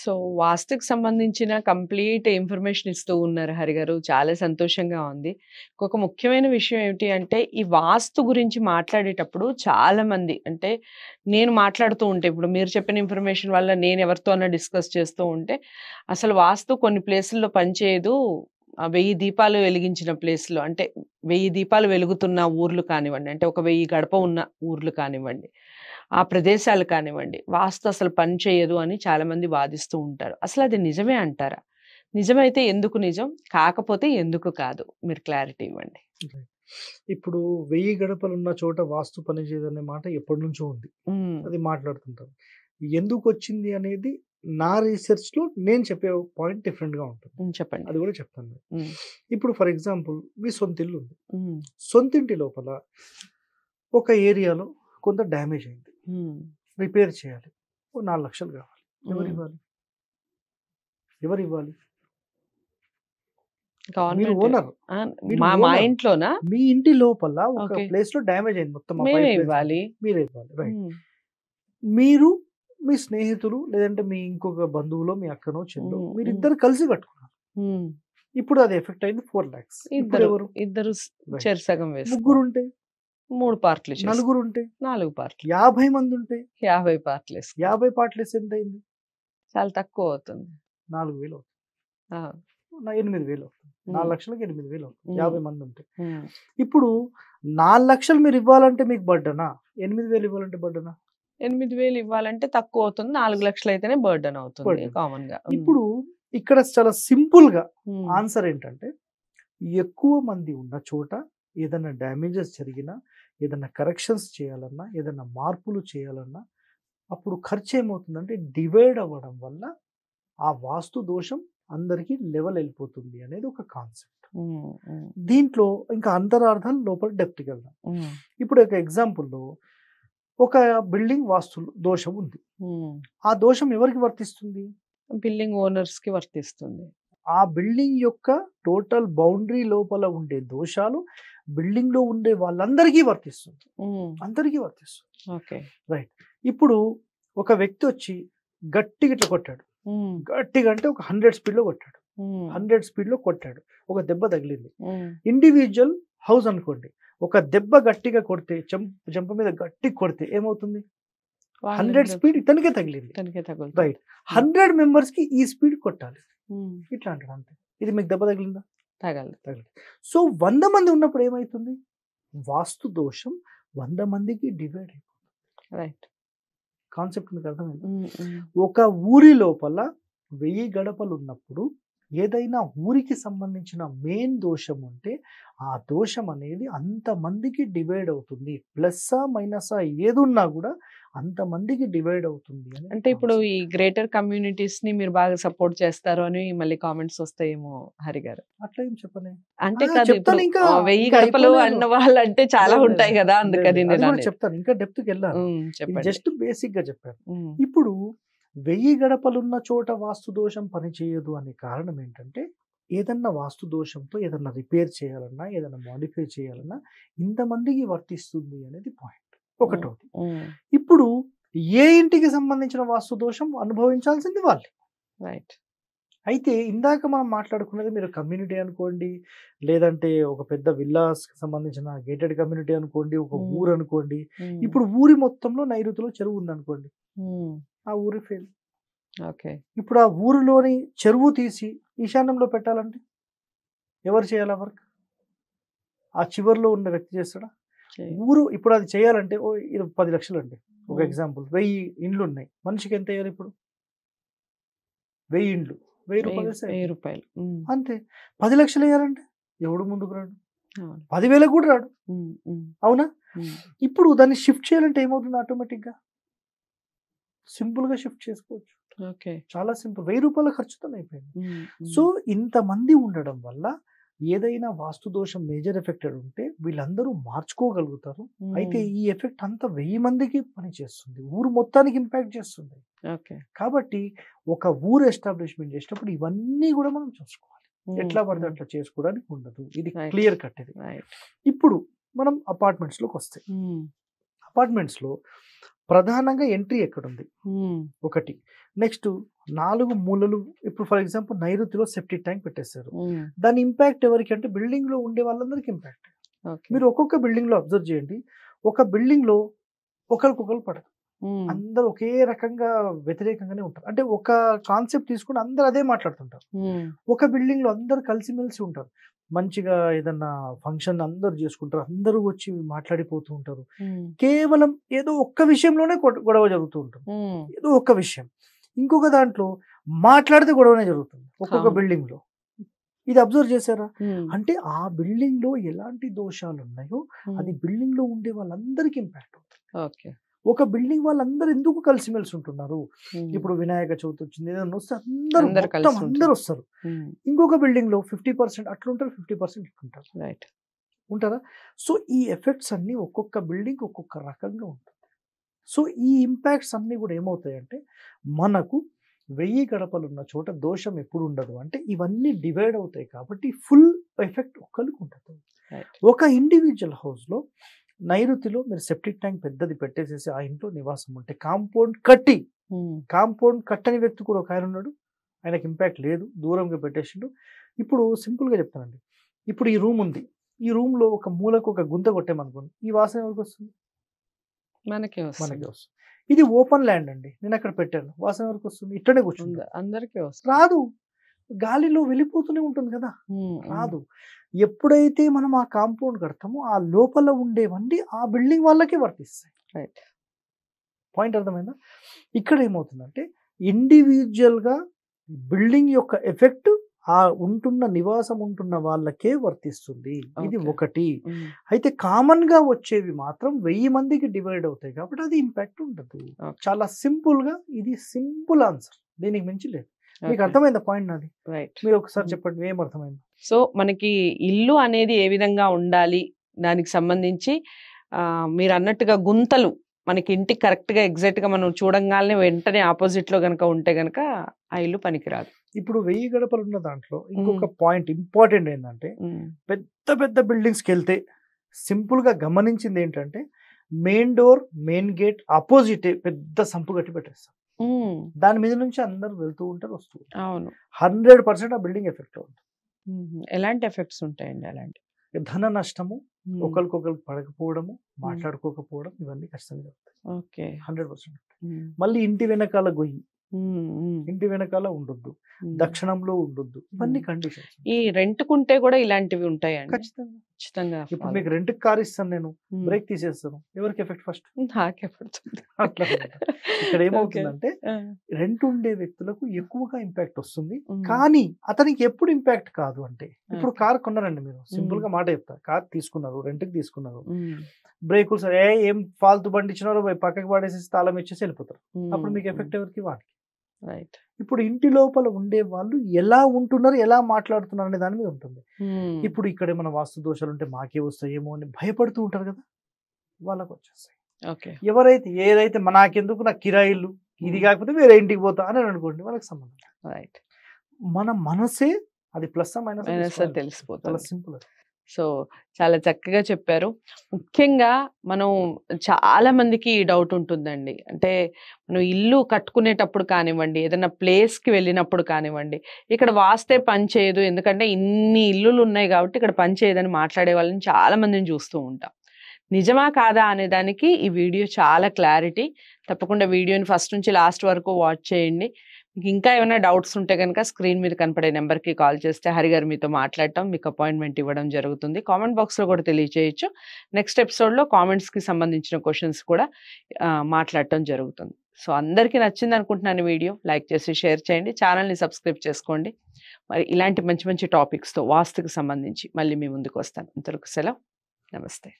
So, వాస్తుకి సంబంధించిన complete information ఇస్తూ ఉన్నారు హరిగారు. చాలా సంతోషంగా ఉంది. ఇంకొక ముఖ్యమైన విషయం ఏమిటి అంటే, ఈ వాస్తు గురించి మాట్లాడేటప్పుడు చాలామంది అంటే, నేను మాట్లాడుతూ ఉంటే, ఇప్పుడు మీరు చెప్పిన ఇన్ఫర్మేషన్ వల్ల నేను ఎవరితో అన్నా డిస్కస్ చేస్తూ ఉంటే, అసలు వాస్తు కొన్ని ప్లేసుల్లో పనిచేయదు. 1000 దీపాలు వెలిగించిన ప్లేస్‌లో అంటే 1000 దీపాలు వెలుగుతున్న ఊర్లు కానివ్వండి, అంటే ఒక 1000 గడప ఉన్న ఊర్లు కానివ్వండి, ఆ ప్రదేశాలు కానివ్వండి, వాస్తు అసలు పని చేయదు అని చాలామంది వాదిస్తూ ఉంటారు. అసలది నిజమే అంటారా? నిజమైతే ఎందుకు నిజం? కాకపోతే ఎందుకు కాదు? మీరు క్లారిటీ ఇవ్వండి. రైట్. ఇప్పుడు 1000 గడపలున్న చోట వాస్తు పనిచేయదనే మాట ఎప్పటినుంచో ఉంది. హ్మ్. అది మాట్లాడుతుంటారు. ఎందుకొచ్చింది అనేది నా రీసెర్చ్‌లో నేను చెప్పే పాయింట్ డిఫరెంట్‌గా ఉంటుంది. చెప్పండి. అది కూడా చెప్తాను నేను. హ్మ్. ఇప్పుడు ఫర్ ఎగ్జాంపుల్ మీ సొంతిల్లు ఉంది. హ్మ్. సొంతింటి లోపల ఒక ఏరియాలో కొంత డ్యామేజ్ అయింది. హ్మ్. రిపేర్ చేయాలి. ఓ 4,00,000 కావాలి. హ్మ్. ఎవరివ్వాలి? ఎవరివ్వాలి? మీరు గవర్నమెంట్ ఓనర్. ఆ! మీరు మా ఓనర్. ఇంట్లోనా? మీ ఇంటి లోపల ఒక ఓకే. ప్లేస్‌లో డ్యామేజ్ అయింది. మొత్తం ఆ మేమే పైప్ లైన్స్ ఇవ్వాలి. మీరే ఇవ్వాలి. రైట్. హ్మ్. మీరు, మీ స్నేహితులు లేదంటే మీ ఇంకొక బంధువులో, మీ అక్కనో, చెల్లో హ్మ్. హ్మ్. మీరిద్దరు కలిసి కట్టుకున్నారు. హ్మ్. ఇప్పుడు అది ఎఫెక్ట్ అయింది 4,00,000. ఇప్పుడు ఇద్దరు, ఎవరు? ఇద్దరు రైట్. చెరసగం వేసుకోవాలి. ముగ్గురుంటే, 3 పార్ట్‌లు చేసుకో. నలుగురుంటే, 4 పార్ట్‌లు. 50 మంది ఉంటే 50 పార్ట్‌లు వేసుకో. 50 పార్ట్‌లేసి ఎంతయింది? చాలా తక్కువ అవుతుంది. 4,000 అవుతుంది. ఆ! 8,000 అవుతుంది. హ్మ్. 4,00,000కి 8,000 అవుతుంది. హ్మ్. 50 మంది ఉంటే. హ్మ్. ఇప్పుడు 4,00,000 మీరు ఇవ్వాలంటే మీకు బర్డెనా? 8,000 ఇవ్వాలంటే బర్డెనా? 8,000 ఇవ్వాలంటే తక్కువ అవుతుంది. 4,00,000 అయితేనే బర్డెన్ అవుతుంది బర్డెన్. కామన్‌గా. ఇప్పుడు ఇక్కడ చాలా సింపుల్‌గా హ్మ్. ఆన్సర్ ఏంటంటే, ఎక్కువ మంది ఉన్న చోట ఏదైనా డ్యామేజెస్ జరిగినా, ఏదైనా కరెక్షన్స్ చేయాలన్నా, ఏదైనా మార్పులు చేయాలన్నా, అప్పుడు ఖర్చు ఏమవుతుందంటే డివైడ్ అవ్వడం వల్ల ఆ వాస్తు దోషం అందరికీ లెవెల్ వెళ్ళిపోతుంది అనేది ఒక కాన్సెప్ట్. హ్మ్. హ్మ్. దీంట్లో ఇంకా అంతరార్థాలు లోపల డెప్త్‌కి వెళ్దాం. హ్మ్. ఇప్పుడు ఒక ఎగ్జాంపుల్‌లో ఒక బిల్డింగ్ వాస్తు దోషం ఉంది. హ్మ్. ఆ దోషం ఎవరికి వర్తిస్తుంది? బిల్డింగ్ ఓనర్స్‌కి వర్తిస్తుంది. ఆ బిల్డింగ్ యొక్క టోటల్ బౌండరీ లోపల ఉండే దోషాలు బిల్డింగ్‌లో ఉండే వాళ్ళందరికీ వర్తిస్తుంది. హ్మ్. అందరికీ వర్తిస్తుంది. ఓకే. రైట్. ఇప్పుడు ఒక వ్యక్తి వచ్చి గట్టిగా ఇట్లా కొట్టాడు. హ్మ్. గట్టిగా అంటే ఒక 100 స్పీడ్‌లో కొట్టాడు. హ్మ్. 100 స్పీడ్‌లో కొట్టాడు. ఒక దెబ్బ తగిలింది. హ్మ్. ఇండివిడ్యువల్ హౌస్ అనుకోండి. ఒక దెబ్బ గట్టిగా కొడితే చెంప మీద గట్టిగా కొడితే ఏమవుతుంది? 100 స్పీడ్ ఇతనికే తగిలింది. తనకే తగులుతుంది. రైట్. 100 మెంబర్స్‌కి ఈ స్పీడ్ కొట్టాలి. హ్మ్. ఇట్లా అంటాడు అంతే. ఇది మీకు దెబ్బ తగిలిందా? తగలదు. తగిలింది. సో 100 మంది ఉన్నప్పుడు ఏమైతుంది? వాస్తు దోషం 100 మందికి డివైడ్ అయిపోతుంది. రైట్. కాన్సెప్ట్ మీకు అర్థమైందా? హ్మ్. హ్మ్. ఒక ఊరి లోపల 1000 గడపలు ఉన్నప్పుడు ఏదైనా ఊరికి సంబంధించిన మెయిన్ దోషం ఉంటే ఆ దోషం అనేది అంతమందికి డివైడ్ అవుతుంది. ప్లస్సా, మైనసా ఏదున్నా కూడా అంతమందికి డివైడ్ అవుతుంది అనేది అంటే ఇప్పుడు కాన్సెప్ట్. ఈ గ్రేటర్ కమ్యూనిటీస్‌ని మీరు బాగా సపోర్ట్ చేస్తారు అని మళ్ళీ కామెంట్స్ వస్తాయేమో హరి గారు. అట్లా ఏం చెప్పనే. అంటే ఆ! కాదు ఇప్పుడు చెప్తాను ఇంకా. 1000 ఇంకా గడపలు అయిపోలేదు. అన్న వాళ్ళంటే చాలా లేదు లేదు. ఉంటాయి గదా! లేదు అందుకని లేదు. అది కూడా నేననేది. చెప్తాను. ఇంకా డెప్త్‌కెళ్ళాలి. ఇది చెప్పండి. జస్ట్ బేసిక్‌గా చెప్పాను. హ్మ్. ఇప్పుడు 1000 గడపలున్న చోట వాస్తు దోషం పనిచేయదు అనే కారణం ఏంటంటే, ఏదన్నా వాస్తు దోషంతో ఏదన్నా రిపేర్ చేయాలన్నా, ఏదన్నా మోడిఫై చేయాలన్నా ఇంతమందికి వర్తిస్తుంది అనేది పాయింట్. ఒకటోది. హ్మ్. ఇప్పుడు ఏ ఇంటికి సంబంధించిన వాస్తు దోషం అనుభవించాల్సింది వాళ్ళే. రైట్. అయితే ఇందాక మనం మాట్లాడుకున్నది మీరు కమ్యూనిటీ అనుకోండి, లేదంటే ఒక పెద్ద విల్లాస్‌కి సంబంధించిన గేటెడ్ కమ్యూనిటీ అనుకోండి, ఒక హ్మ్. ఊరు అనుకోండి. హ్మ్. ఇప్పుడు ఊరి మొత్తంలో నైరుతిలో చెరువు ఉందనుకోండి. హ్మ్. ఆ ఊరి ఫెయిల్. ఓకే. ఇప్పుడు ఆ ఊరిలోని చెరువు తీసి ఈశాన్యంలో పెట్టాలంటే ఎవరు చేయాలి ఆ వర్క్? ఆ చివర్లో ఉన్న వ్యక్తి చేస్తాడా? చెయ్ ఊరు ఇప్పుడు అది చేయాలంటే ఓ 10 లక్షలండి. ఒక హ్మ్. ఎగ్జాంపుల్ 1000 ఇండ్లున్నాయి. మనిషికి ఎంత ఎయ్యాలి ఇప్పుడు? 1000 ఇండ్లు. రూ. 1000 వేస్తే అయిపోయింది. రూపాయలు. హ్మ్. అంతే. 10 లక్షలు ఎయ్యాలంటే ఎవడు ముందుకు రాడు. అవును. 10,000కి కూడా రాడు. హ్మ్. హ్మ్. అవునా? హ్మ్. ఇప్పుడు దాన్ని షిఫ్ట్ చేయాలంటే ఏమవుతుంది ఆటోమేటిక్‌గా? సింపుల్‌గా షిఫ్ట్ చేసుకోవచ్చు. ఓకే. చాలా సింపుల్. రూ. 1000 ఖర్చుతోనే అయిపోయింది. హ్మ్. సో, హ్మ్. ఇంతమంది ఉండడం వల్ల ఏదైనా వాస్తు దోషం మేజర్ ఎఫెక్టెడ్ ఉంటే వీళ్ళందరూ మార్చుకోగలుగుతారు. అయితే హ్మ్. ఈ ఎఫెక్ట్ అంతా 1000 మందికి పనిచేస్తుంది. ఊరు మొత్తానికి ఇంపాక్ట్ చేస్తుంది. ఓకే. కాబట్టి ఒక ఊరు ఎస్టాబ్లిష్‌మెంట్ చేసేటప్పుడు ఇవన్నీ కూడా మనం చూసుకోవాలి. హ్మ్. ఎట్లా పడితే హ్మ్. అట్లా చేసుకోవడానికి ఉండదు. ఇది రైట్. క్లియర్ కట్ ఇది. రైట్. ఇప్పుడు మనం అపార్ట్మెంట్స్‌లోకొస్తే హ్మ్. అపార్ట్మెంట్స్‌లో ప్రధానంగా ఎంట్రీ ఎక్కడుంది? హ్మ్. ఒకటి. నెక్స్ట్ 4 మూలలు ఇప్పుడు ఫర్ ఎగ్జాంపుల్ నైరుతిలో సెప్టిక్ ట్యాంక్ పెట్టేశారు. దాని ఇంపాక్ట్ ఎవరికి అంటే బిల్డింగ్ లో ఉండే వాళ్ళందరికీ ఇంపాక్ట్. మీరు ఒక్కొక్క బిల్డింగ్ లో అబ్జర్వ్ చేయండి, ఒక బిల్డింగ్ లో ఒకరికొకరు పడదు, అందరూ ఒకే రకంగా వ్యతిరేకంగానే ఉంటారు. అంటే ఒక కాన్సెప్ట్ తీసుకుని అందరు అదే మాట్లాడుతుంటారు. ఒక బిల్డింగ్ లో అందరు కలిసిమెలిసి ఉంటారు, మంచిగా ఏదన్నా ఫంక్షన్ అందరు చేసుకుంటారు, అందరూ వచ్చి మాట్లాడిపోతూ ఉంటారు. కేవలం ఏదో ఒక్క విషయంలోనే గొడవ జరుగుతూ ఉంటుంది, ఏదో ఒక్క విషయం. ఇంకొక దాంట్లో మాట్లాడితే గొడవనే జరుగుతుంది ఒక్కొక్క బిల్డింగ్ లో. ఇది అబ్జర్వ్ చేశారా? అంటే ఆ బిల్డింగ్ లో ఎలాంటి దోషాలు ఉన్నాయో అది బిల్డింగ్ లో ఉండే వాళ్ళందరికీ ఇంపాక్ట్ అవుతుంది. ఒక బిల్డింగ్ వాళ్ళందరూ ఎందుకు కలిసిమెలిసి ఉంటున్నారు? ఇప్పుడు వినాయక చవితి వచ్చింది, ఏదైనా వస్తే అందరూ వస్తారు. ఇంకొక బిల్డింగ్ లో 50% అట్లుంటారు, 50% ఇట్లుంటారు, ఉంటారా? సో ఈ ఎఫెక్ట్స్ అన్ని ఒక్కొక్క బిల్డింగ్ ఒక్కొక్క రకంగా ఉంటుంది. సో ఈ ఇంపాక్ట్స్ అన్ని కూడా ఏమవుతాయంటే మనకు 1000 గడపలు ఉన్న చోట దోషం ఎప్పుడు ఉండదు అంటే ఇవన్నీ డివైడ్ అవుతాయి కాబట్టి ఫుల్ ఎఫెక్ట్ ఒక్కరికి ఉంటుంది. ఒక ఇండివిజువల్ హౌస్ లో నైరుతిలో మీరు సెప్టిక్ ట్యాంక్ పెద్దది పెట్టేసేసి ఆ ఇంట్లో నివాసం ఉంటే కాంపౌండ్ కట్టని వ్యక్తి కూడా ఒక ఆయన ఉన్నాడు, ఆయనకి ఇంపాక్ట్ లేదు, దూరంగా పెట్టేసిండు. ఇప్పుడు సింపుల్గా చెప్తానండి, ఇప్పుడు ఈ రూమ్ ఉంది, ఈ రూమ్ లో ఒక మూలకు ఒక గుంత కొట్టేమనుకోండి, ఈ వాసన ఎవరికి వస్తుంది? మనకే వస్తుంది. ఇది ఓపెన్ ల్యాండ్ అండి, నేను అక్కడ పెట్టాను, వాసన ఎవరికి వస్తుంది? ఇట్లనే కూర్చుంది, అందరికీ వస్తుంది, రాదు, గాలిలో వెళ్ళిపోతూనే ఉంటుంది కదా, రాదు. ఎప్పుడైతే మనం ఆ కాంపౌండ్ కడతామో ఆ లోపల ఉండేవన్నీ ఆ బిల్డింగ్ వాళ్ళకే వర్తిస్తాయి. పాయింట్ అర్థమైందా? ఇక్కడ ఏమవుతుందంటే ఇండివిజువల్గా బిల్డింగ్ యొక్క ఎఫెక్ట్ ఆ నివాసం ఉంటున్న వాళ్ళకే వర్తిస్తుంది. ఇది ఒకటి. అయితే కామన్ గా వచ్చేవి మాత్రం 1000 మందికి డివైడ్ అవుతాయి కాబట్టి అది ఇంపాక్ట్ ఉండదు. చాలా సింపుల్ గా ఇది సింపుల్ ఆన్సర్, దీనికి మించి లేదు. మీకు అర్థమైందా పాయింట్ నాది? మీరు ఒకసారి చెప్పండి ఏం అర్థమైంది? సో మనకి ఇల్లు అనేది ఏ విధంగా ఉండాలి దానికి సంబంధించి మీరు అన్నట్టుగా గుంతలు మనకి ఇంటికి కరెక్ట్ గా ఎగ్జాక్ట్ గా మనం చూడంగానే వెంటనే ఆపోజిట్ లో గనక ఉంటే గనక ఆ ఇల్లు పనికిరాదు. ఇప్పుడు 1000 గడపలు ఉన్న దాంట్లో ఇంకొక పాయింట్ ఇంపార్టెంట్ ఏంటంటే పెద్ద పెద్ద బిల్డింగ్స్కి వెళ్తే సింపుల్ గా గమనించింది ఏంటంటే main door main gate opposite పెద్ద సంపు కట్టి పెట్టేస్తాం, దాని మీద నుంచి అందరు వెళ్తూ ఉంటారు వస్తూ ఉంటారు. అవును, 100% ఆ బిల్డింగ్ ఎఫెక్ట్ అవుతుంది. ఎలాంటి ఎఫెక్ట్స్ ఉంటాయండి? అలాంటి ధన నష్టము, ఒకరికొకరికి పడకపోవడము, మాట్లాడుకోకపోవడం, ఇవన్నీ ఖచ్చితంగా జరుగుతాయి. 100%. మళ్ళీ ఇంటి వెనకాల గొయ్యి, ఇంటి వెనకాల ఉండొద్దు, దక్షిణంలో ఉండొద్దు, ఇవన్నీ కండిషన్స్. ఈ రెంట్ కుంటే కూడా ఇలాంటివి ఉంటాయండి? ఖచ్చితంగా. ఇప్పుడు మీకు రెంట్ కార్ ఇస్తాను, నేను బ్రేక్ తీసేస్తాను, ఎవరికి ఎఫెక్ట్? ఫస్ట్ నాకే పడుతుంది. అట్లా ఇక్కడ ఏమవుతుందంటే రెంట్ ఉండే వ్యక్తులకు ఎక్కువగా ఇంపాక్ట్ వస్తుంది, కానీ అతనికి ఎప్పుడు ఇంపాక్ట్ కాదు అంటే ఇప్పుడు కార్ కొన్నారండి మీరు, సింపుల్ గా మాట చెప్తారు, కార్ తీసుకున్నారు, రెంట్కి తీసుకున్నారు, బ్రేకులు సరే ఏం ఫాల్తు బండి ఇచ్చినారో పక్కకి పడేసి తాళం ఇచ్చేసి వెళ్ళిపోతారు, అప్పుడు మీకు ఎఫెక్ట్ ఎవరికి? వాడికి. ఇప్పుడు ఇంటి లోపల ఉండే వాళ్ళు ఎలా ఉంటున్నారు, ఎలా మాట్లాడుతున్నారు అనే దాని మీద ఉంటుంది. ఇప్పుడు ఇక్కడ ఏమైనా వాస్తు దోషాలు ఉంటే మాకే వస్తాయేమో అని భయపడుతూ ఉంటారు కదా, వాళ్ళకు వచ్చేస్తాయి. ఎవరైతే ఏదైతే నాకెందుకు, నా కిరాయిలు ఇది కాకపోతే వేరే ఇంటికి పోతా అని అనుకోండి, వాళ్ళకి సంబంధం. మన మనసే అది ప్లస్ మైనస్ తెలిసిపోతుంది. సింపుల్. సో చాలా చక్కగా చెప్పారు. ముఖ్యంగా మనం చాలా మందికి డౌట్ ఉంటుందండి, అంటే మనం ఇల్లు కట్టుకునేటప్పుడు కానివ్వండి, ఏదైనా ప్లేస్కి వెళ్ళినప్పుడు కానివ్వండి, ఇక్కడ వాస్తే పని చేయదు, ఎందుకంటే ఇన్ని ఇల్లులు ఉన్నాయి కాబట్టి ఇక్కడ పని చేయదని మాట్లాడే వాళ్ళని చాలా మందిని చూస్తూ ఉంటాం. నిజమా కాదా అనే దానికి ఈ వీడియో చాలా క్లారిటీ. తప్పకుండా వీడియోని ఫస్ట్ నుంచి లాస్ట్ వరకు వాచ్ చేయండి. మీకు ఇంకా ఏమైనా డౌట్స్ ఉంటే కనుక స్క్రీన్ మీద కనపడే నెంబర్కి కాల్ చేస్తే హరిగారు మీతో మాట్లాడటం, మీకు అపాయింట్మెంట్ ఇవ్వడం జరుగుతుంది. కామెంట్ బాక్స్లో కూడా తెలియజేయచ్చు. నెక్స్ట్ ఎపిసోడ్లో కామెంట్స్కి సంబంధించిన క్వశ్చన్స్ కూడా మాట్లాడటం జరుగుతుంది. సో అందరికీ నచ్చింది అనుకుంటున్నాను వీడియో. లైక్ చేసి షేర్ చేయండి, ఛానల్ని సబ్స్క్రైబ్ చేసుకోండి. మరి ఇలాంటి మంచి మంచి టాపిక్స్తో వాస్తుకు సంబంధించి మళ్ళీ మీ ముందుకు వస్తాను. అంతవరకు సెలవు, నమస్తే.